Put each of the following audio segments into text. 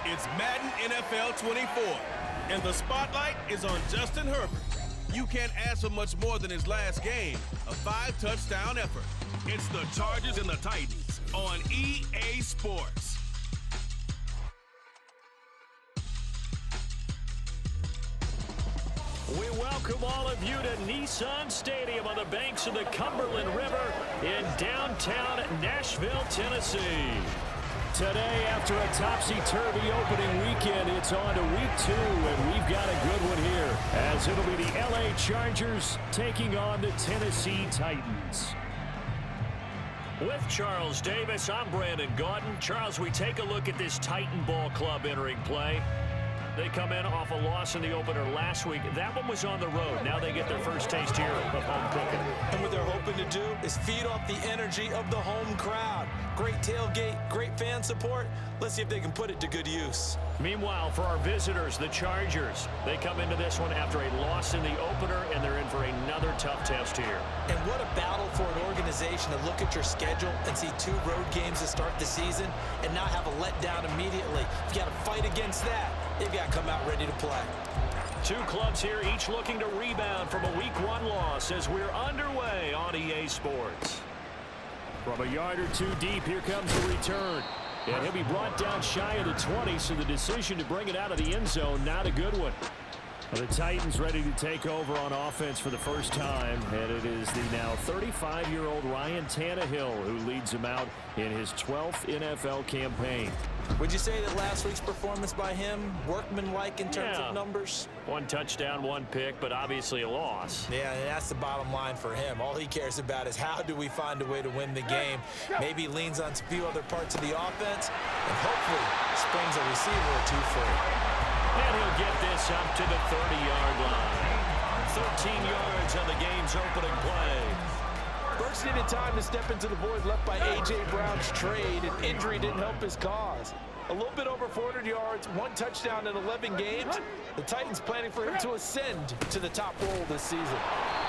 It's Madden NFL 24, and the spotlight is on Justin Herbert. You can't ask for much more than his last game, a 5-touchdown effort. It's the Chargers and the Titans on EA Sports. We welcome all of you to Nissan Stadium on the banks of the Cumberland River in downtown Nashville, Tennessee. Today, after a topsy-turvy opening weekend, it's on to week 2, and we've got a good one here, as it'll be the LA Chargers taking on the Tennessee Titans. With Charles Davis, I'm Brandon Gaudin. Charles, we take a look at this Titan Ball Club entering play. They come in off a loss in the opener last week. That one was on the road. Now they get their first taste here of home cooking. And what they're hoping to do is feed off the energy of the home crowd. Great tailgate, great fan support. Let's see if they can put it to good use. Meanwhile, for our visitors, the Chargers, they come into this one after a loss in the opener, and they're in for another tough test here. And what a battle for an organization to look at your schedule and see 2 road games to start the season and not have a letdown immediately. You've got to fight against that. They've got to come out ready to play. 2 clubs here, each looking to rebound from a Week 1 loss as we're underway on EA Sports. From a yard or 2 deep, here comes the return. And he'll be brought down shy of the 20, so the decision to bring it out of the end zone, not a good one. Well, the Titans ready to take over on offense for the first time, and it is the now 35-year-old Ryan Tannehill who leads them out in his 12th NFL campaign. Would you say that last week's performance by him, workmanlike in terms of numbers? 1 touchdown, 1 pick, but obviously a loss. Yeah, and that's the bottom line for him. All he cares about is how do we find a way to win the game. Maybe leans on a few other parts of the offense, and hopefully springs a receiver or 2 free. And he'll get this up to the 30-yard line. 13 yards on the game's opening play. Burks needed time to step into the void left by A.J. Brown's trade, and injury didn't help his cause. A little bit over 400 yards, 1 touchdown in 11 games. The Titans planning for him to ascend to the top role this season.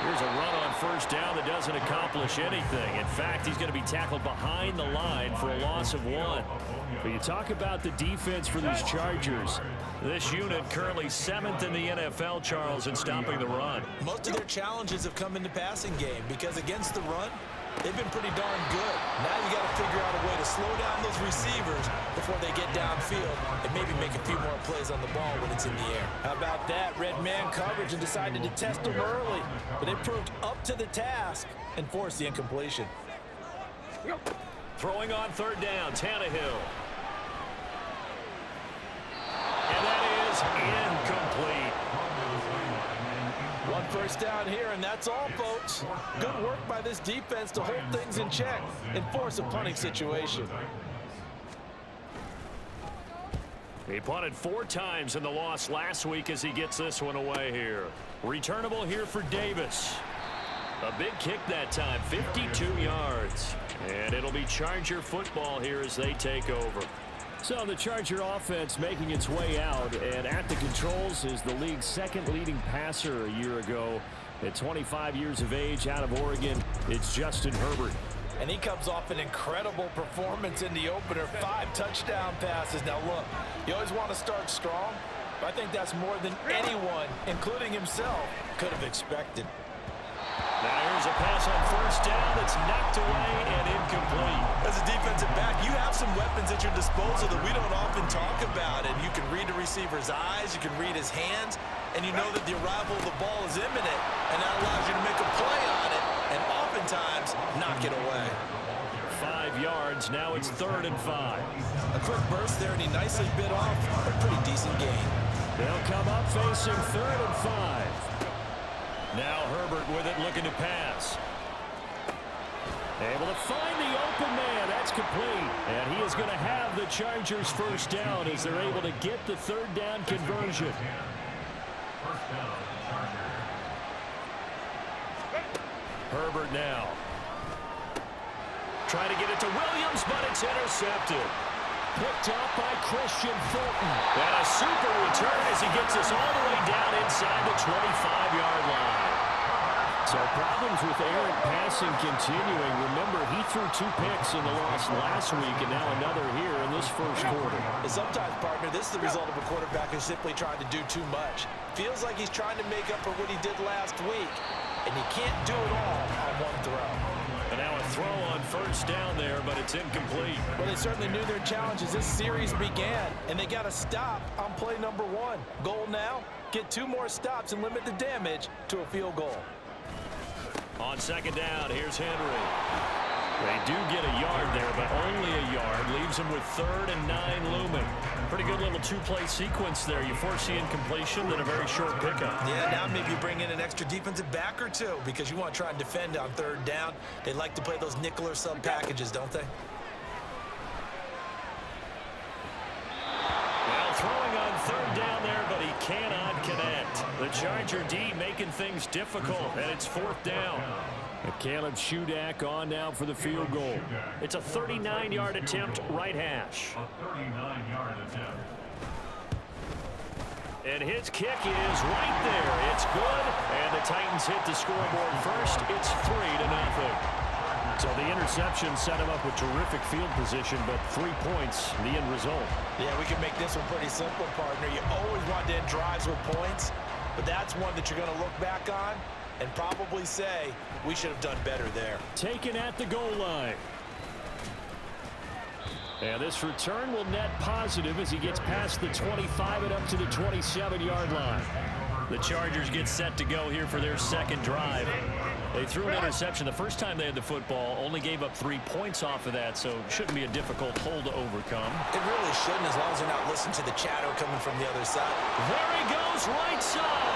Here's a run on first down that doesn't accomplish anything. In fact, he's going to be tackled behind the line for a loss of 1. But you talk about the defense for these Chargers. This unit currently 7th in the NFL, Charles, in stopping the run. Most of their challenges have come in the passing game because against the run, they've been pretty darn good. Now you got to figure out a way to slow down those receivers before they get downfield and maybe make a few more plays on the ball when it's in the air. How about that? Red man coverage and decided to test them early. But they proved up to the task and forced the incompletion. Throwing on 3rd down, Tannehill. And that is incomplete. 1 first down here, and that's all, folks. Good work by this defense to hold things in check and force a punting situation. He punted 4 times in the loss last week as he gets this one away here. Returnable here for Davis. A big kick that time, 52 yards. And it'll be Charger football here as they take over. So the Charger offense making its way out, and at the controls is the league's 2nd leading passer a year ago. At 25 years of age, out of Oregon, it's Justin Herbert. And he comes off an incredible performance in the opener, 5 touchdown passes. Now look, you always want to start strong, but I think that's more than anyone, including himself, could have expected. Now here's a pass on first down that's knocked away and incomplete. As a defensive back, you have some weapons at your disposal that we don't often talk about, and you can read the receiver's eyes, you can read his hands, and you know that the arrival of the ball is imminent, and that allows you to make a play on it, and oftentimes knock it away. 5 yards, now it's 3rd and 5. A quick burst there, and he nicely bit off a pretty decent gain. They'll come up facing 3rd and 5. Now Herbert with it, looking to pass. Able to find the open man. That's complete. And he is going to have the Chargers first down as they're able to get the 3rd down conversion. Herbert now. Trying to get it to Williams, but it's intercepted. Picked up by Christian Fulton. And a super return as he gets us all the way down inside the 25-yard line. So problems with errant passing continuing. Remember, he threw 2 picks in the loss last week, and now another here in this first quarter. And sometimes, partner, this is the result of a quarterback who's simply trying to do too much. Feels like he's trying to make up for what he did last week, and you can't do it all on one throw. And now a throw on first down there, but it's incomplete. Well, they certainly knew their challenge as this series began, and they got to stop on play number 1. Goal now, get 2 more stops and limit the damage to a field goal. On second down, here's Henry. They do get a yard there, but only a yard. Leaves them with 3rd and 9 looming. Pretty good little 2-play sequence there. You force the incompletion, then a very short pickup. Yeah, now maybe you bring in an extra defensive back or 2 because you want to try and defend on 3rd down. They like to play those nickel or sub packages, don't they? Well, throwing on 3rd down there, but he cannot connect. The Charger D making things difficult, and it's 4th down. And Caleb Shudak on now for the field goal. It's a 39-yard attempt, right hash. And his kick is right there. It's good, and the Titans hit the scoreboard first. It's 3-0. So the interception set him up with terrific field position, but 3 points, the end result. Yeah, we can make this one pretty simple, partner. You always want to end drives with points, but that's one that you're going to look back on and probably say, we should have done better there. Taken at the goal line. And this return will net positive as he gets past the 25 and up to the 27-yard line. The Chargers get set to go here for their second drive. They threw an interception the first time they had the football, only gave up 3 points off of that, so it shouldn't be a difficult hole to overcome. It really shouldn't, as long as they're not listening to the chatter coming from the other side. There he goes, right side.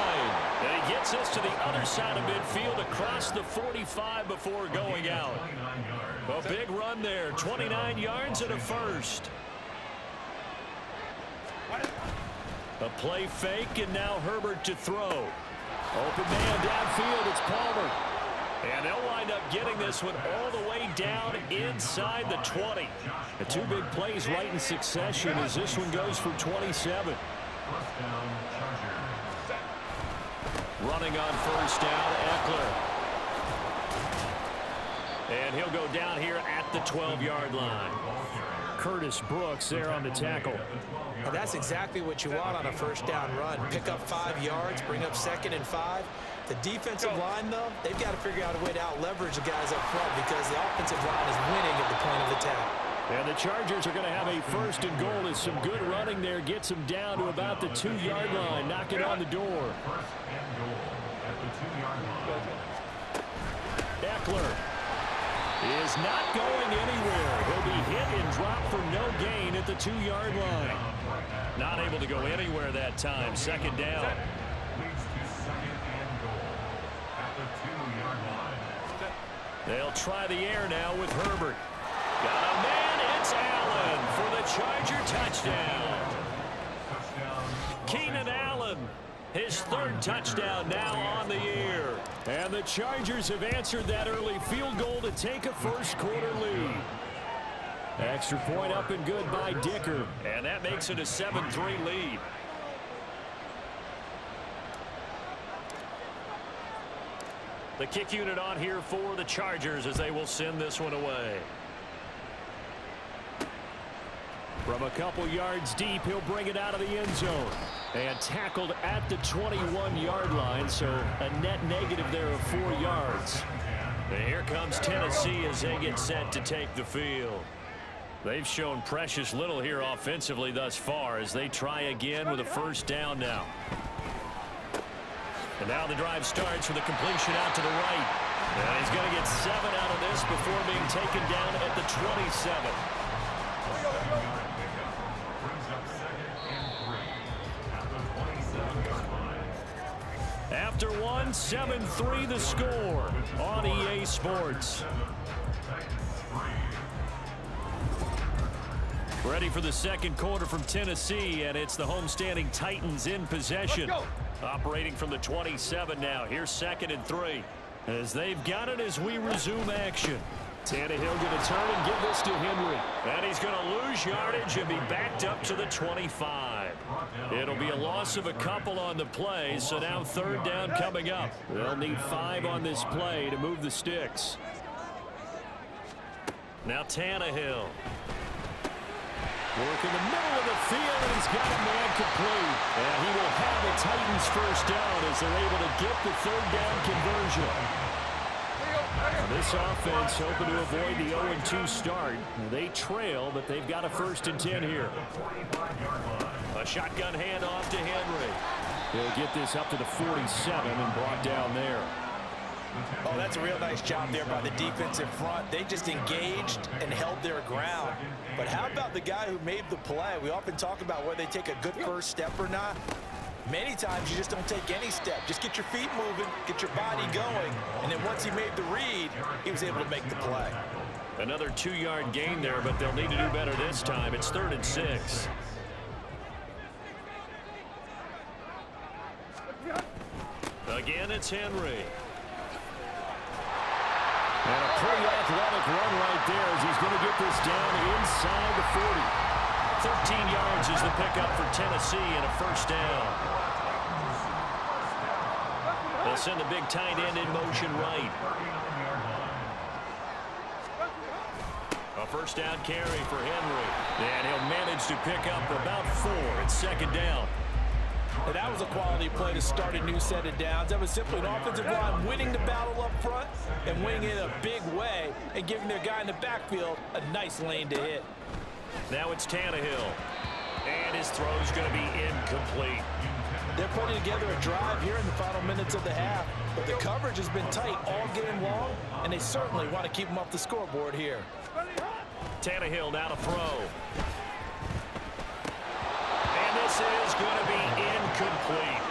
And he gets us to the other side of midfield across the 45 before going out. A big run there, 29 yards and a first. A play fake, and now Herbert to throw. Open man downfield, it's Palmer. And they'll wind up getting this one all the way down inside the 20. The 2 big plays right in succession as this one goes for 27. Running on first down, Eckler. And he'll go down here at the 12-yard line. Curtis Brooks there on the tackle. And that's exactly what you want on a first down run. Pick up 5 yards, bring up 2nd and 5. The defensive line, though, they've got to figure out a way to out-leverage the guys up front because the offensive line is winning at the point of attack. And the Chargers are going to have a 1st and goal as some good running there gets them down to about the 2-yard line. Knock it on the door. Eckler is not going anywhere. He'll be hit and dropped for no gain at the 2-yard line. Not able to go anywhere that time. 2nd down. They'll try the air now with Herbert. Got a man, it's Allen for the Charger touchdown. Keenan Allen, his 3rd touchdown now on the year. And the Chargers have answered that early field goal to take a first quarter lead. Extra point up and good by Dicker. And that makes it a 7-3 lead. The kick unit on here for the Chargers as they will send this one away. From a couple yards deep, he'll bring it out of the end zone. And tackled at the 21-yard line, so a net negative there of 4 yards. And here comes Tennessee as they get set to take the field. They've shown precious little here offensively thus far as they try again with a first down now. And now the drive starts with a completion out to the right. And he's going to get 7 out of this before being taken down at the 27. After one, 7-3 the score on EA Sports. Ready for the second quarter from Tennessee, and it's the homestanding Titans in possession. Operating from the 27 now. Here's 2nd and 3. As they've got it as we resume action. Tannehill going to turn and give this to Henry. And he's going to lose yardage and be backed up to the 25. It'll be a loss of a couple on the play, so now third down coming up. They'll need 5 on this play to move the sticks. Now Tannehill. Work in the middle of the field, and he's got a man complete. And he will have the Titans first down as they're able to get the third down conversion. This offense hoping to avoid the 0-2 start. They trail, but they've got a 1st and 10 here. A shotgun handoff to Henry. He'll get this up to the 47 and brought down there. Oh, that's a real nice job there by the defensive front. They just engaged and held their ground. But how about the guy who made the play? We often talk about whether they take a good first step or not. Many times you just don't take any step. Just get your feet moving, get your body going, and then once he made the read, he was able to make the play. Another 2-yard gain there, but they'll need to do better this time. It's 3rd and 6. Again, it's Henry. And a pretty athletic run right there as he's going to get this down inside the 40. 13 yards is the pickup for Tennessee and a 1st down. They'll send the big tight end in motion right. A 1st down carry for Henry. And he'll manage to pick up about 4. It's 2nd down. And that was a quality play to start a new set of downs. That was simply an offensive line winning the battle up front and winning it a big way and giving their guy in the backfield a nice lane to hit. Now it's Tannehill. And his throw's going to be incomplete. They're putting together a drive here in the final minutes of the half. But the coverage has been tight all game long, and they certainly want to keep them off the scoreboard here. Tannehill now to throw. This is going to be incomplete.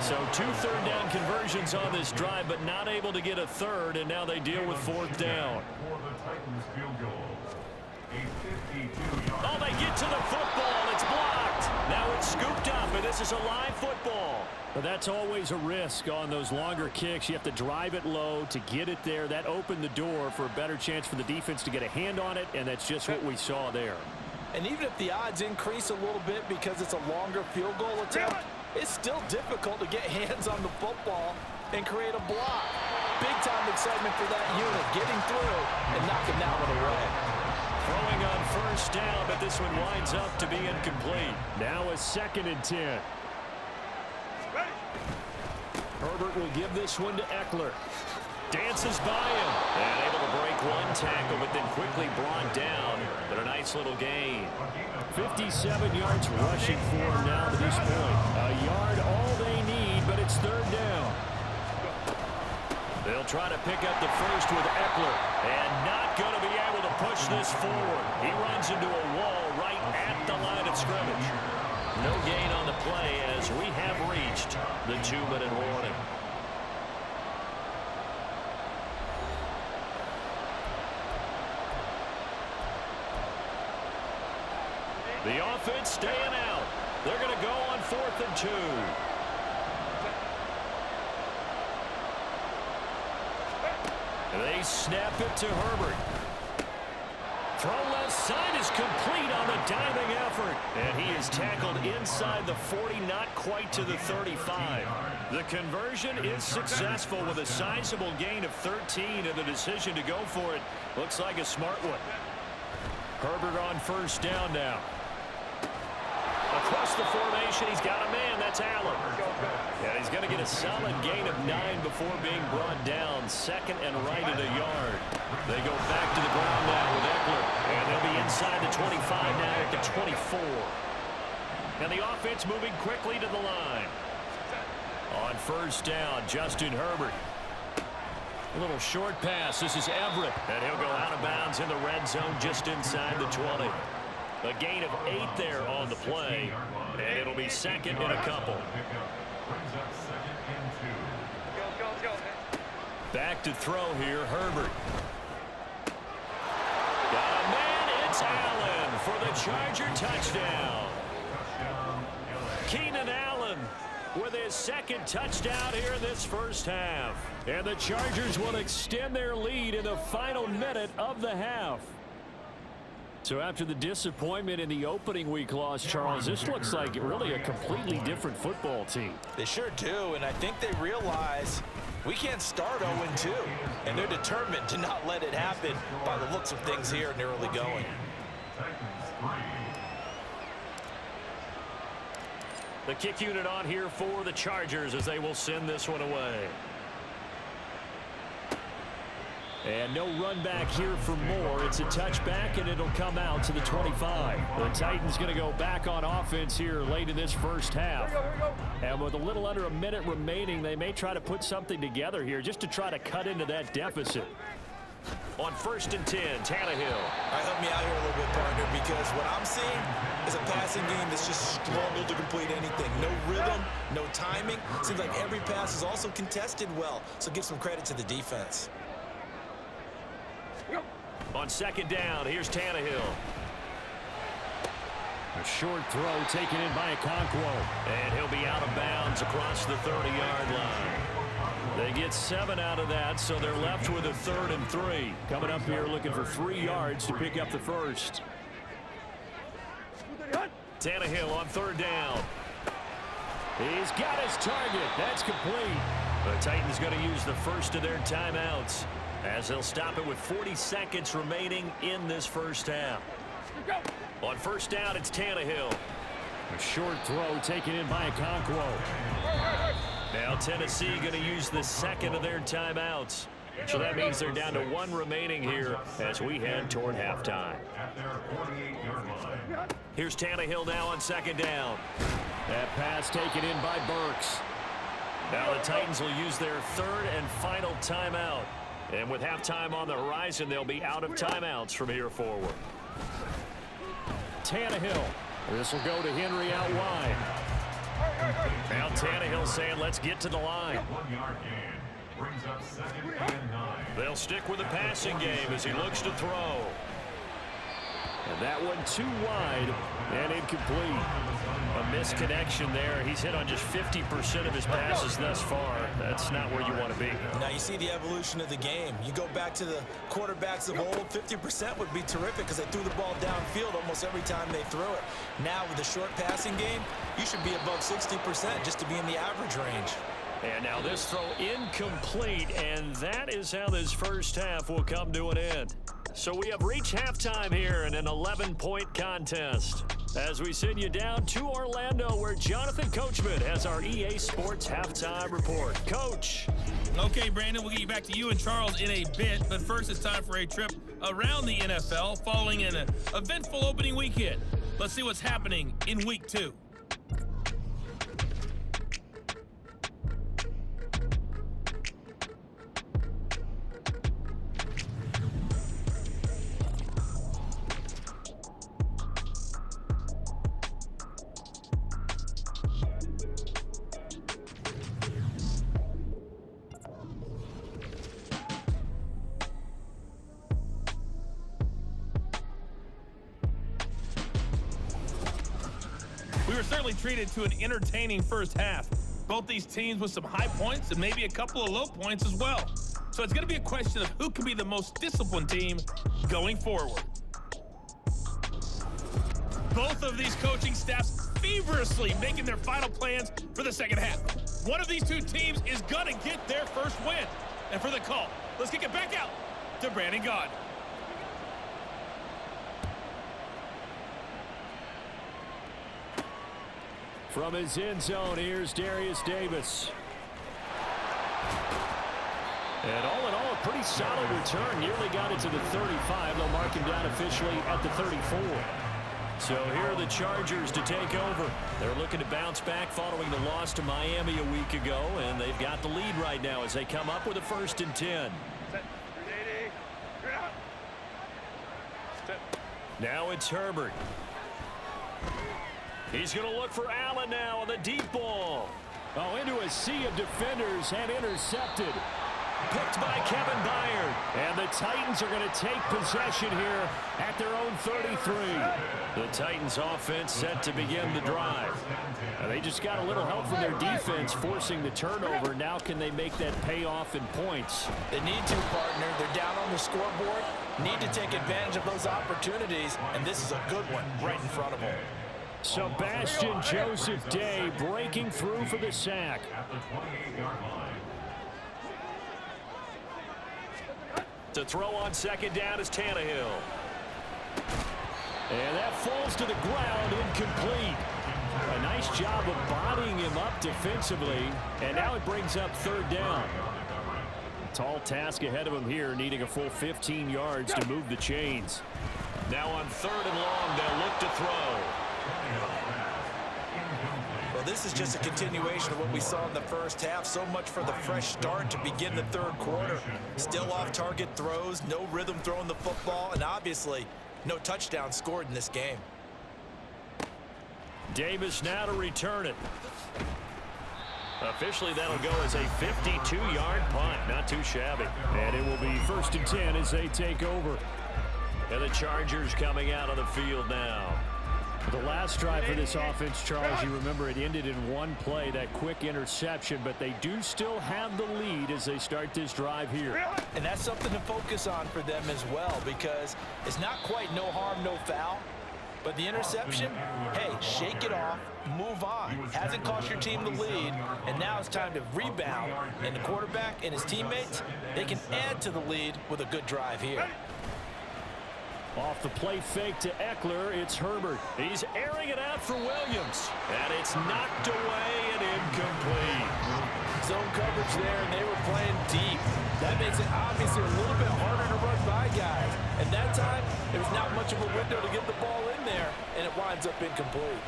So 2 third down conversions on this drive, but not able to get a third, and now they deal with 4th down. Oh, they get to the football. It's blocked. Now it's scooped up, and this is a live football. But that's always a risk on those longer kicks. You have to drive it low to get it there. That opened the door for a better chance for the defense to get a hand on it, and that's just what we saw there. And even if the odds increase a little bit because it's a longer field goal attempt, it's still difficult to get hands on the football and create a block. Big-time excitement for that unit, getting through and knocking that one away. Throwing on 1st down, but this one winds up to be incomplete. Now a 2nd and 10. Herbert will give this one to Eckler. Dances by him. And able to break 1 tackle, but then quickly brought down. But a nice little gain. 57 yards rushing for him now to this point. A yard all they need, but it's 3rd down. They'll try to pick up the first with Eckler. And not going to be able to push this forward. He runs into a wall right at the line of scrimmage. No gain on the play as we have reached the 2-minute warning. The offense staying out. They're going to go on 4th and 2. They snap it to Herbert. Throw left side is complete on the diving effort. And he is tackled inside the 40, not quite to the 35. The conversion is successful with a sizable gain of 13, and the decision to go for it looks like a smart one. Herbert on 1st down now. Across the formation, he's got a man. That's Allen. And he's going to get a solid gain of 9 before being brought down. 2nd and right at a yard. They go back to the ground now with Eckler. And they'll be inside the 25 now at the 24. And the offense moving quickly to the line. On 1st down, Justin Herbert. A little short pass. This is Everett. And he'll go out of bounds in the red zone just inside the 20. A gain of 8 there on the play, and it'll be 2nd and a couple. Back to throw here, Herbert. Got a man, it's Allen for the Charger touchdown. Keenan Allen with his 2nd touchdown here in this 1st half. And the Chargers will extend their lead in the final minute of the half. So after the disappointment in the opening week loss, Charles, this looks like really a completely different football team. They sure do, and I think they realize we can't start 0-2, and they're determined to not let it happen by the looks of things here in the early going. The kick unit on here for the Chargers as they will send this one away. And no run back here for Moore. It's a touchback, and it'll come out to the 25. The Titans going to go back on offense here late in this first half. And with a little under a minute remaining, they may try to put something together here just to try to cut into that deficit. On 1st and 10, Tannehill. All right, help me out here a little bit, partner, because what I'm seeing is a passing game that's just struggled to complete anything. No rhythm, no timing. Seems like every pass is also contested well, so give some credit to the defense. On 2nd down, here's Tannehill. A short throw taken in by Okonkwo. And he'll be out of bounds across the 30-yard line. They get 7 out of that, so they're left with a 3rd and 3. Coming up here looking for 3 yards to pick up the first. Tannehill on 3rd down. He's got his target. That's complete. The Titans going to use the first of their timeouts as they'll stop it with 40 seconds remaining in this first half. On 1st down, it's Tannehill. A short throw taken in by Okonkwo. Now Tennessee going to use the 2nd of their timeouts. So that means they're down to 1 remaining here as we head toward halftime. Here's Tannehill now on 2nd down. That pass taken in by Burks. Now the Titans will use their 3rd and final timeout. And with halftime on the horizon, they'll be out of timeouts from here forward. Tannehill. This will go to Henry out wide. Now Tannehill saying, let's get to the line. They'll stick with the passing game as he looks to throw. And that one too wide and incomplete. A misconnection there. He's hit on just 50% of his passes thus far. That's not where you want to be. Now you see the evolution of the game. You go back to the quarterbacks of old, 50% would be terrific because they threw the ball downfield almost every time they threw it. Now with the short passing game, you should be above 60% just to be in the average range. And now this throw incomplete, and that is how this first half will come to an end. So we have reached halftime here in an 11-point contest. As we send you down to Orlando, where Jonathan Coachman has our EA Sports Halftime Report. Coach. Okay, Brandon, we'll get you back to you and Charles in a bit. But first, it's time for a trip around the NFL following an eventful opening weekend. Let's see what's happening in Week 2. We were certainly treated to an entertaining first half. Both these teams with some high points and maybe a couple of low points as well. So it's going to be a question of who can be the most disciplined team going forward. Both of these coaching staffs feverishly making their final plans for the second half. One of these two teams is going to get their first win. And for the call, let's kick it back out to Brandon Gaud. From his end zone, here's Darius Davis. And all in all, a pretty solid return. Nearly got it to the 35. They'll mark him down officially at the 34. So here are the Chargers to take over. They're looking to bounce back following the loss to Miami a week ago, and they've got the lead right now as they come up with a 1st and 10. Now it's Herbert. He's going to look for Allen now on the deep ball. Oh, into a sea of defenders and intercepted. Picked by Kevin Byard. And the Titans are going to take possession here at their own 33. The Titans offense set to begin the drive. They just got a little help from their defense forcing the turnover. Now can they make that pay off in points? They need to, partner. They're down on the scoreboard. Need to take advantage of those opportunities opportunities, and this is a good one right in front of him. Sebastian Joseph Day breaking through for the sack. To throw on second down is Tannehill. And that falls to the ground, incomplete. A nice job of bodying him up defensively, and now it brings up third down. Tall task ahead of him here, needing a full 15 yards to move the chains. Now on third and long, they'll look to throw. Well, this is just a continuation of what we saw in the first half. So much for the fresh start to begin the third quarter. Still off-target throws, no rhythm throwing the football, and obviously no touchdown scored in this game. Davis now to return it. Officially, that'll go as a 52-yard punt. Not too shabby. And it will be 1st and 10 as they take over. And the Chargers coming out on the field now. The last drive for this offense, Charles, you remember it ended in one play, that quick interception, but they do still have the lead as they start this drive here. And that's something to focus on for them as well, because it's not quite no harm, no foul. But the interception, hey, shake it off, move on. Hasn't cost your team the lead, and now it's time to rebound. And the quarterback and his teammates, they can add to the lead with a good drive here. Off the play fake to Eckler, it's Herbert. He's airing it out for Williams. And it's knocked away and incomplete. Zone coverage there, and they were playing deep. That makes it obviously a little bit harder to run by guys. And that time, there was not much of a window to get the ball in there, and it winds up incomplete.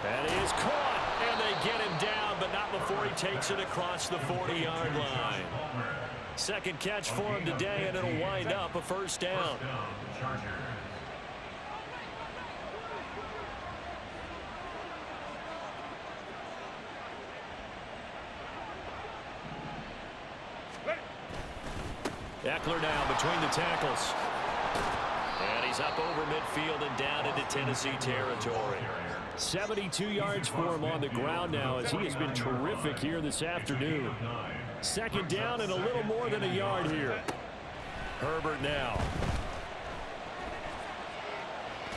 That is caught, and they get him down, but not before he takes it across the 40-yard line. Second catch for him today, and it'll wind up a first down. Eckler now between the tackles. And he's up over midfield and down into Tennessee territory. 72 yards for him on the ground now, as he has been terrific here this afternoon. Second down and a little more than a yard here. Herbert now.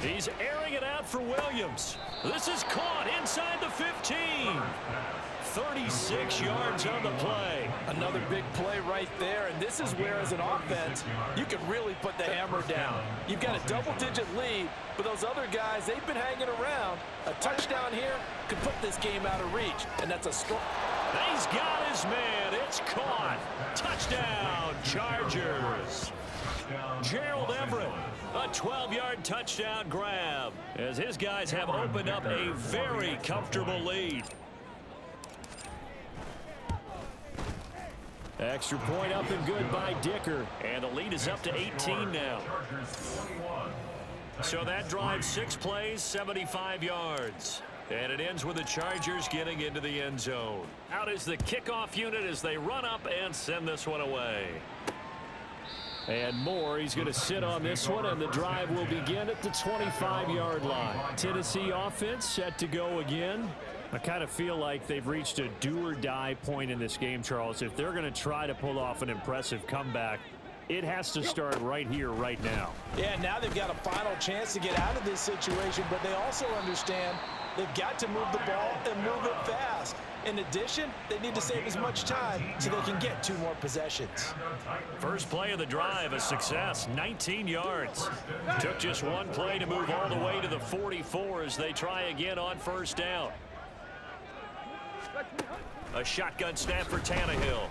He's airing it out for Williams. This is caught inside the 15. 36 yards on the play. Another big play right there, and this is where, as an offense, you can really put the hammer down. You've got a double-digit lead, but those other guys, they've been hanging around. A touchdown here could put this game out of reach, and that's a strong... He's got his man. It's caught. Touchdown, Chargers. Gerald Everett, a 12-yard touchdown grab, as his guys have opened up a very comfortable lead. Extra point up and good by Dicker. And the lead is up to 18 now. So that drive, 6 plays, 75 yards. And it ends with the Chargers getting into the end zone. Out is the kickoff unit as they run up and send this one away. And Moore, he's going to sit on this one, and the drive will begin at the 25-yard line. Tennessee offense set to go again. I kind of feel like they've reached a do-or-die point in this game, Charles. If they're going to try to pull off an impressive comeback, it has to start right here, right now. Yeah, now they've got a final chance to get out of this situation, but they also understand they've got to move the ball and move it fast. In addition, they need to save as much time so they can get 2 more possessions. First play of the drive, a success, 19 yards. Took just 1 play to move all the way to the 44 as they try again on first down. A shotgun snap for Tannehill.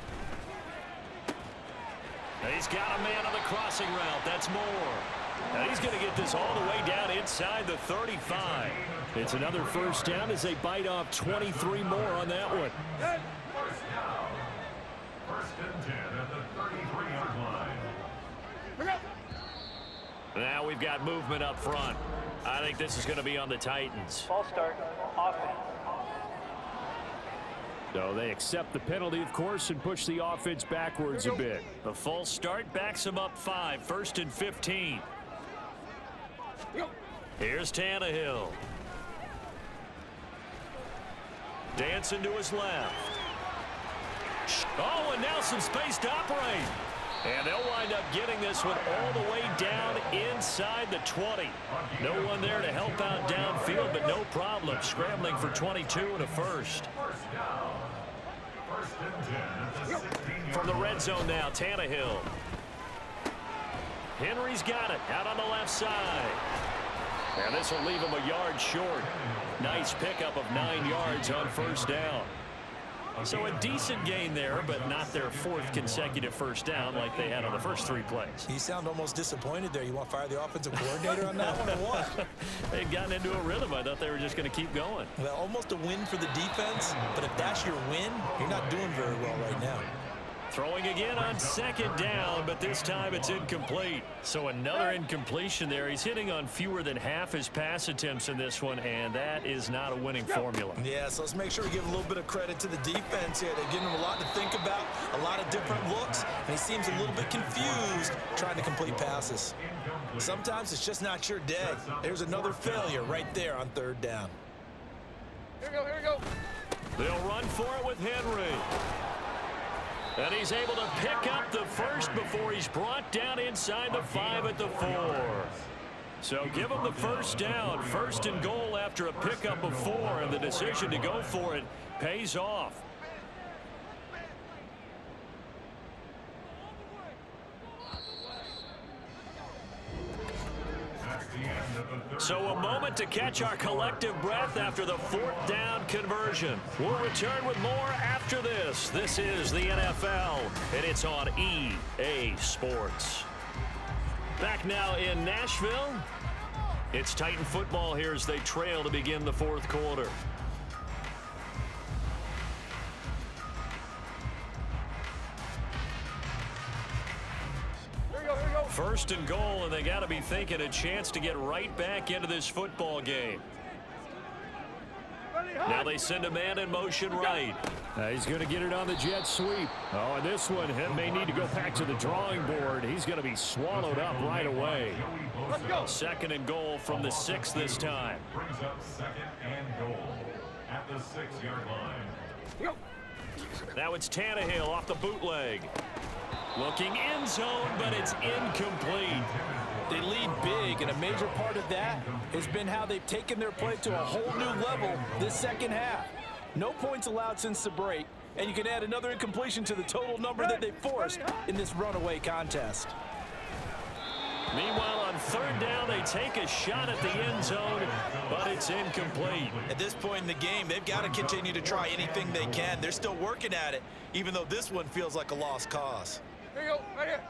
He's got a man on the crossing route. That's Moore. And he's going to get this all the way down inside the 35. It's another first down as they bite off 23 more on that one. First and 10 at the 33-yard line. Now we've got movement up front. I think this is going to be on the Titans. Ball start, offense. So they accept the penalty, of course, and push the offense backwards a bit. The false start backs them up 5, 1st and 15. Here's Tannehill. Dancing to his left. Oh, and now some space to operate. And they'll wind up getting this one all the way down inside the 20. No one there to help out downfield, but no problem. Scrambling for 22 and a first. From the red zone now, Tannehill. Henry's got it out on the left side. And this will leave him a yard short. Nice pickup of 9 yards on first down. So a decent gain there, but not their 4th consecutive first down like they had on the first 3 plays. You sound almost disappointed there. You want to fire the offensive coordinator on that one or what? They'd gotten into a rhythm. I thought they were just going to keep going. Well, almost a win for the defense, but if that's your win, you're not doing very well right now. Throwing again on 2nd down, but this time it's incomplete. So another incompletion there. He's hitting on fewer than half his pass attempts in this one, and that is not a winning formula. Yeah, so let's make sure we give a little bit of credit to the defense here. They're giving him a lot to think about, a lot of different looks, and he seems a little bit confused trying to complete passes. Sometimes it's just not your day. There's another failure right there on 3rd down. Here we go. They'll run for it with Henry. And he's able to pick up the first before he's brought down inside the 5 at the 4. So give him the first down. 1st and goal after a pickup of 4, and the decision to go for it pays off. So a moment to catch our collective breath after the 4th down conversion. We'll return with more after this. This is the NFL, and it's on EA Sports. Back now in Nashville. It's Titan football here as they trail to begin the 4th quarter. First and goal, and they got to be thinking a chance to get right back into this football game. Now they send a man in motion right. He's going to get it on the jet sweep. Oh, and this one may need to go back to the drawing board. He's going to be swallowed up right away. Let's go. 2nd and goal from the 6 this time. Brings up 2nd and goal at the 6-yard line. Now it's Tannehill off the bootleg. Looking end zone, but it's incomplete. They lead big, and a major part of that has been how they've taken their play to a whole new level this 2nd half. No points allowed since the break, and you can add another incompletion to the total number that they forced in this runaway contest. Meanwhile, on 3rd down, they take a shot at the end zone, but it's incomplete. At this point in the game, they've got to continue to try anything they can. They're still working at it, even though this one feels like a lost cause. Here you go, right here.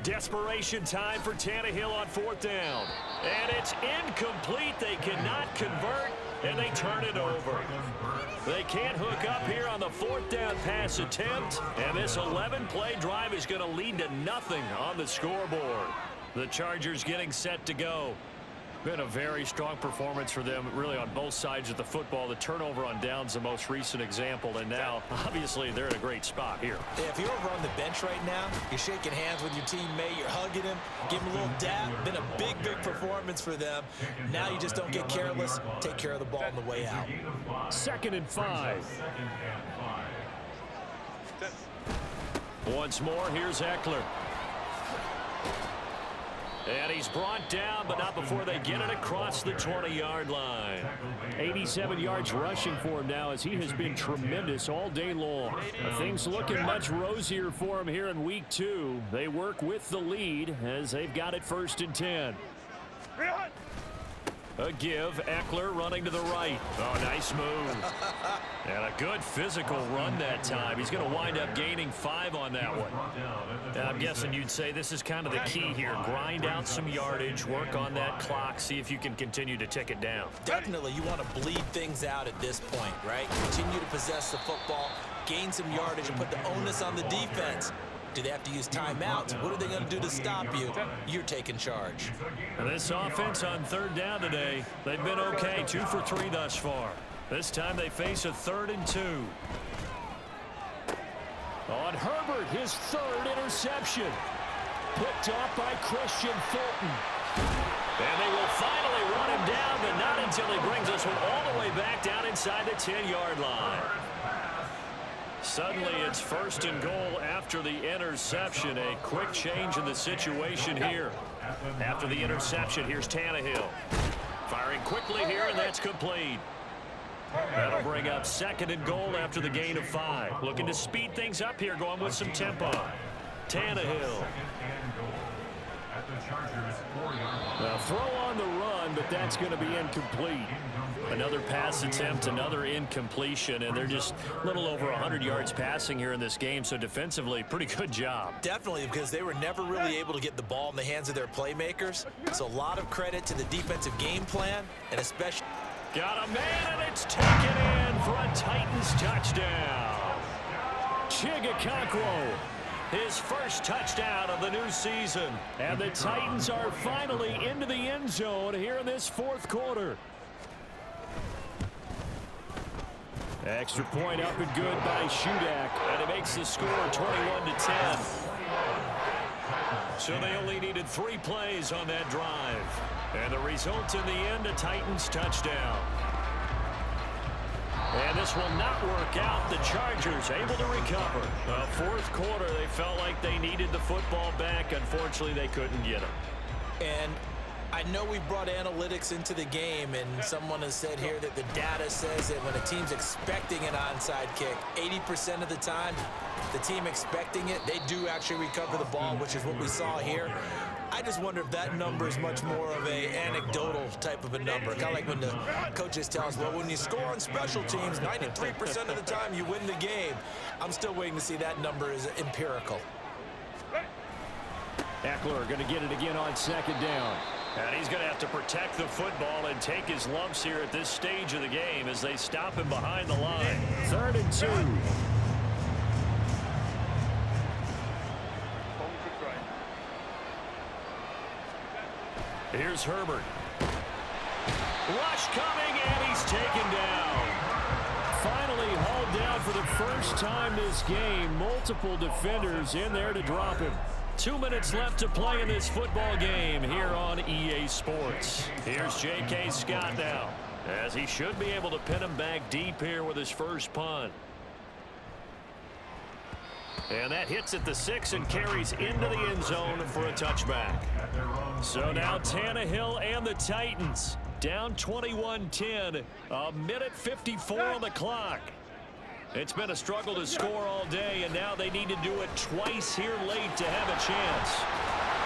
Desperation time for Tannehill on 4th down. And it's incomplete. They cannot convert, and they turn it over. They can't hook up here on the 4th down pass attempt, and this 11-play drive is going to lead to nothing on the scoreboard. The Chargers getting set to go. Been a very strong performance for them, really, on both sides of the football. The turnover on downs, the most recent example, and now, obviously, they're in a great spot here. Yeah, if you're over on the bench right now, you're shaking hands with your teammate, you're hugging him, give him a little dap. Been a big, big performance for them. Now you just don't get careless. Take care of the ball on the way out. 2nd and 5. Once more, here's Eckler. And he's brought down, but not before they get it across the 20-yard line. 87 yards rushing for him now, as he has been tremendous all day long. Things looking much rosier for him here in week 2. They work with the lead as they've got it 1st and 10. A give, Eckler running to the right. Oh, nice move. And a good physical run that time. He's going to wind up gaining 5 on that one. And I'm guessing you'd say this is kind of the key here. Grind out some yardage, work on that clock, see if you can continue to tick it down. Definitely you want to bleed things out at this point, right? Continue to possess the football, gain some yardage, and put the onus on the defense. Do they have to use timeouts? What are they going to do to stop you? You're taking charge. And this offense on 3rd down today, they've been okay, 2 for 3 thus far. This time they face a 3rd and 2. On Herbert, his 3rd interception. Picked off by Christian Fulton. And they will finally run him down, but not until he brings this one all the way back down inside the 10-yard line. Suddenly it's 1st and goal after the interception. A quick change in the situation here. After the interception, here's Tannehill. Firing quickly here, and that's complete. That'll bring up 2nd and goal after the gain of 5. Looking to speed things up here, going with some tempo. Tannehill. Now throw on the run, but that's going to be incomplete. Another pass attempt, another incompletion, and they're just a little over 100 yards passing here in this game, so defensively, pretty good job. Definitely, because they were never really able to get the ball in the hands of their playmakers. So a lot of credit to the defensive game plan, and especially... Got a man, and it's taken in for a Titans touchdown. Chigakonkwo, his first touchdown of the new season. And the Titans are finally into the end zone here in this 4th quarter. Extra point up and good by Shudak, and it makes the score 21-10. So they only needed 3 plays on that drive. And the result in the end, a Titans touchdown. And this will not work out. The Chargers able to recover. The 4th quarter, they felt like they needed the football back. Unfortunately, they couldn't get it. And I know we brought analytics into the game, and someone has said here that the data says that when a team's expecting an onside kick, 80% of the time, the team expecting it, they do actually recover the ball, which is what we saw here. I just wonder if that number is much more of a anecdotal type of a number. Kind of like when the coaches tell us, well, when you score on special teams, 93% of the time you win the game. I'm still waiting to see that number is empirical. Eckler going to get it again on 2nd down. And he's going to have to protect the football and take his lumps here at this stage of the game as they stop him behind the line. 3rd and 2. Here's Herbert. Rush coming, and he's taken down. Finally hauled down for the first time this game. Multiple defenders in there to drop him. 2 minutes left to play in this football game here on EA Sports. Here's J.K. Scott now, as he should be able to pin him back deep here with his first punt. And that hits at the 6 and carries into the end zone for a touchback. So now Tannehill and the Titans down 21-10. A minute 54 on the clock. It's been a struggle to score all day, and now they need to do it twice here late to have a chance.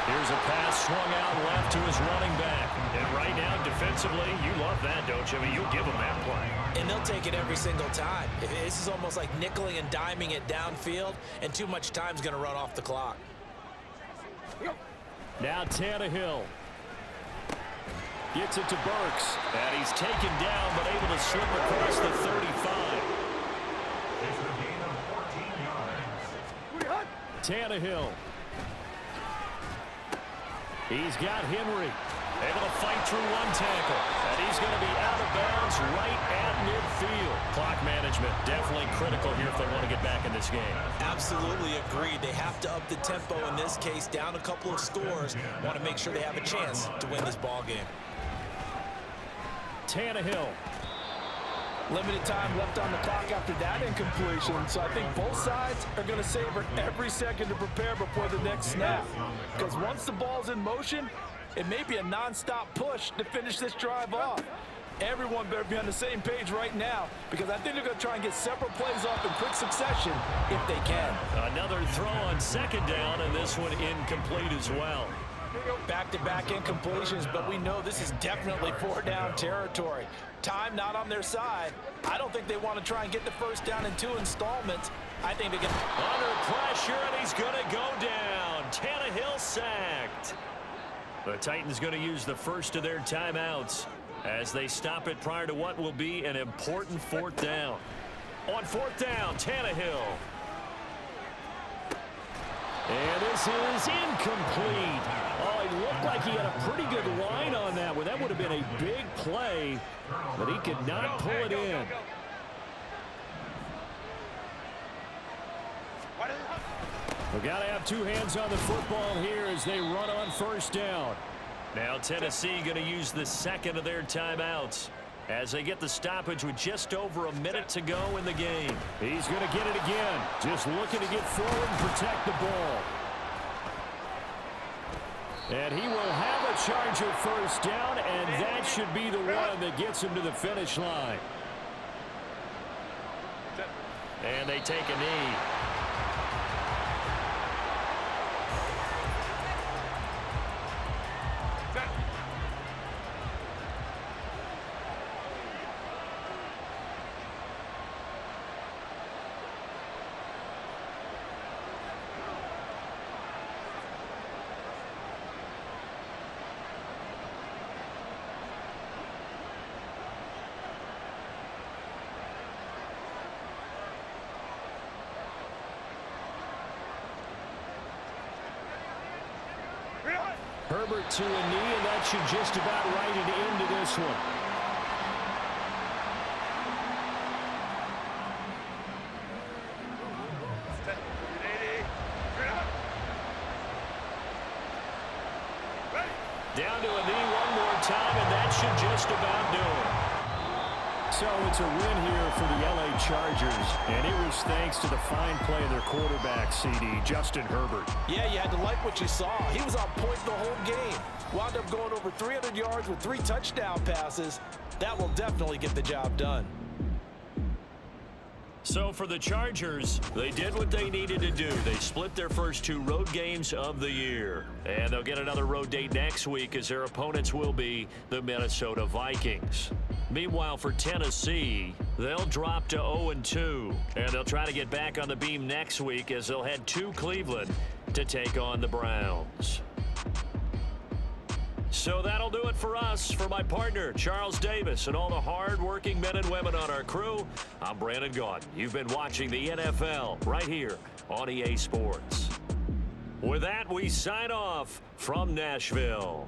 Here's a pass swung out left to his running back. And right now, defensively, you love that, don't you? I mean, you give them that play. And they'll take it every single time. This is almost like nickeling and diming it downfield, and too much time's going to run off the clock. Now Tannehill gets it to Burks. And he's taken down, but able to slip across the 35. Tannehill. He's got Henry. Able to fight through one tackle. And he's going to be out of bounds right at midfield. Clock management definitely critical here if they want to get back in this game. Absolutely agreed. They have to up the tempo in this case, down a couple of scores. Want to make sure they have a chance to win this ball game. Tannehill. Limited time left on the clock after that incompletion, so I think both sides are going to savor every second to prepare before the next snap. Because once the ball's in motion, it may be a non-stop push to finish this drive off. Everyone better be on the same page right now, because I think they're going to try and get several plays off in quick succession if they can. Another throw on 2nd down, and this one incomplete as well. Back-to-back incompletions, but we know this is definitely 4-down territory. Time not on their side. I don't think they want to try and get the first down in 2 installments. I think they get under pressure, and he's going to go down. Tannehill sacked. The Titans going to use the first of their timeouts as they stop it prior to what will be an important 4th down. On 4th down, Tannehill. And this is incomplete. Oh, it looked like he had a pretty good line on that one. That would have been a big play, but he could not pull it in. We've got to have 2 hands on the football here as they run on 1st down. Now Tennessee going to use the 2nd of their timeouts. as they get the stoppage with just over a minute to go in the game. He's going to get it again. Just looking to get forward and protect the ball. And he will have a Charger first down, and that should be the one that gets him to the finish line. And they take a knee. Herbert to a knee, and that should just about write it into this one. Down to a knee one more time, and that should just about do it. So it's a win here for the LA Chargers, and it was thanks to the fine play of their quarterback, CD, Justin Herbert. Yeah, you had to like what you saw. He was on point the whole game. Wound up going over 300 yards with 3 touchdown passes. That will definitely get the job done. So for the Chargers, they did what they needed to do. They split their first 2 road games of the year. And they'll get another road date next week as their opponents will be the Minnesota Vikings. Meanwhile, for Tennessee, they'll drop to 0-2. And they'll try to get back on the beam next week as they'll head to Cleveland to take on the Browns. So that'll do it for us. For my partner, Charles Davis, and all the hard-working men and women on our crew, I'm Brandon Gaudin. You've been watching the NFL right here on EA Sports. With that, we sign off from Nashville.